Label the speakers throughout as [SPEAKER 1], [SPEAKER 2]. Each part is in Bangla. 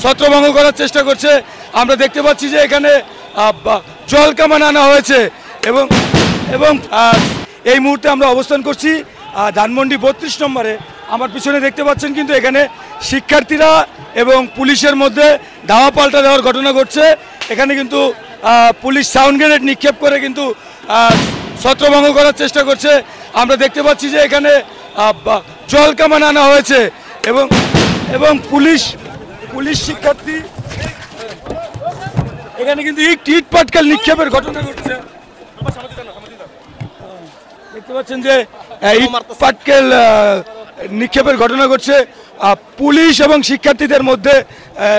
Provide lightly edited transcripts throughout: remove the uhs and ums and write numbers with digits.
[SPEAKER 1] ছত্রভঙ্গ করার চেষ্টা করছে। আমরা দেখতে পাচ্ছি যে এখানে জল কামান আনা হয়েছে এবং এবং এই মুহূর্তে আমরা অবস্থান করছি ধানমন্ডি 32 নম্বরে। আমার পিছনে দেখতে পাচ্ছেন কিন্তু এখানে শিক্ষার্থীরা এবং পুলিশের মধ্যে ধাওয়া পাল্টা দেওয়ার ঘটনা ঘটছে। এখানে কিন্তু পুলিশ সাউন্ড গ্রেনেড নিক্ষেপ করে কিন্তু ছত্রভঙ্গ করার চেষ্টা করছে। আমরা দেখতে পাচ্ছি যে এখানে জল কামান আনা হয়েছে এবং এবং পুলিশ শিক্ষার্থী এখানে কিন্তু ইট পাটকেল নিক্ষেপের ঘটনা ঘটছে। দেখতে পাচ্ছেন যে ইট পাটকেল নিক্ষেপের ঘটনা ঘটছে। পুলিশ এবং শিক্ষার্থীদের মধ্যে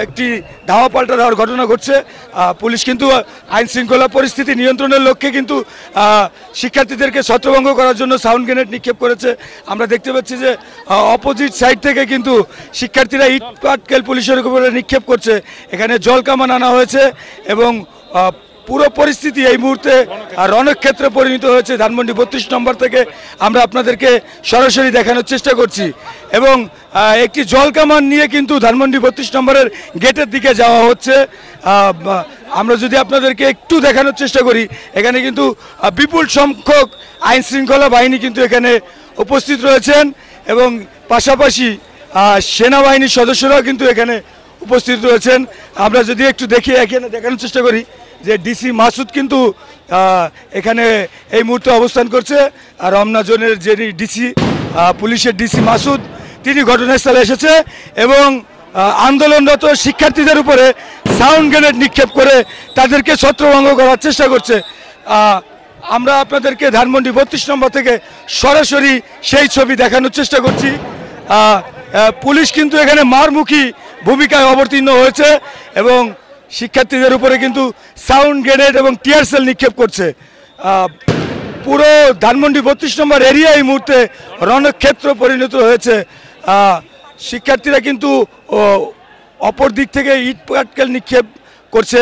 [SPEAKER 1] একটি ধাওয়া পাল্টা দেওয়ার ঘটনা ঘটছে। পুলিশ কিন্তু আইন শৃঙ্খলা পরিস্থিতি নিয়ন্ত্রণের লক্ষ্যে কিন্তু শিক্ষার্থীদেরকে ছত্রভঙ্গ করার জন্য সাউন্ড গ্রেনেড নিক্ষেপ করেছে। আমরা দেখতে পাচ্ছি যে অপোজিট সাইড থেকে কিন্তু শিক্ষার্থীরা ইট পাটকেল পুলিশের উপরে নিক্ষেপ করছে। এখানে জল কামান আনা হয়েছে এবং পুরো পরিস্থিতি এই মুহূর্তে রণক্ষেত্রে পরিণত হয়েছে। ধানমন্ডি 32 নম্বর থেকে আমরা আপনাদেরকে সরাসরি দেখানোর চেষ্টা করছি এবং একটি জল কামান নিয়ে কিন্তু ধানমন্ডি 32 নম্বরের গেটের দিকে যাওয়া হচ্ছে। আমরা যদি আপনাদেরকে একটু দেখানোর চেষ্টা করি, এখানে কিন্তু বিপুল সংখ্যক আইন শৃঙ্খলা বাহিনী কিন্তু এখানে উপস্থিত রয়েছেন এবং পাশাপাশি সেনাবাহিনীর সদস্যরাও কিন্তু এখানে উপস্থিত রয়েছেন। আমরা যদি একটু এখানে দেখানোর চেষ্টা করি যে ডিসি মাসুদ কিন্তু এখানে এই মুহূর্তে অবস্থান করছে। আর রমনা জোনের যিনি ডিসি পুলিশের ডিসি মাসুদ, তিনি ঘটনাস্থলে এসেছে এবং আন্দোলনরত শিক্ষার্থীদের উপরে সাউন্ড গ্রেনেড নিক্ষেপ করে তাদেরকে ছত্রভঙ্গ করার চেষ্টা করছে। আমরা আপনাদেরকে ধানমন্ডি 32 নম্বর থেকে সরাসরি সেই ছবি দেখানোর চেষ্টা করছি। পুলিশ কিন্তু এখানে মারমুখী ভূমিকায় অবতীর্ণ হয়েছে এবং শিক্ষার্থীদের উপরে কিন্তু সাউন্ড গ্রেনেড এবং টিয়ার সেল নিক্ষেপ করছে। পুরো ধানমন্ডি 32 নম্বর এরিয়া এই মুহূর্তে রণক্ষেত্র পরিণত হয়েছে। শিক্ষার্থীরা কিন্তু অপর দিক থেকে ইট পাটকেল নিক্ষেপ করছে।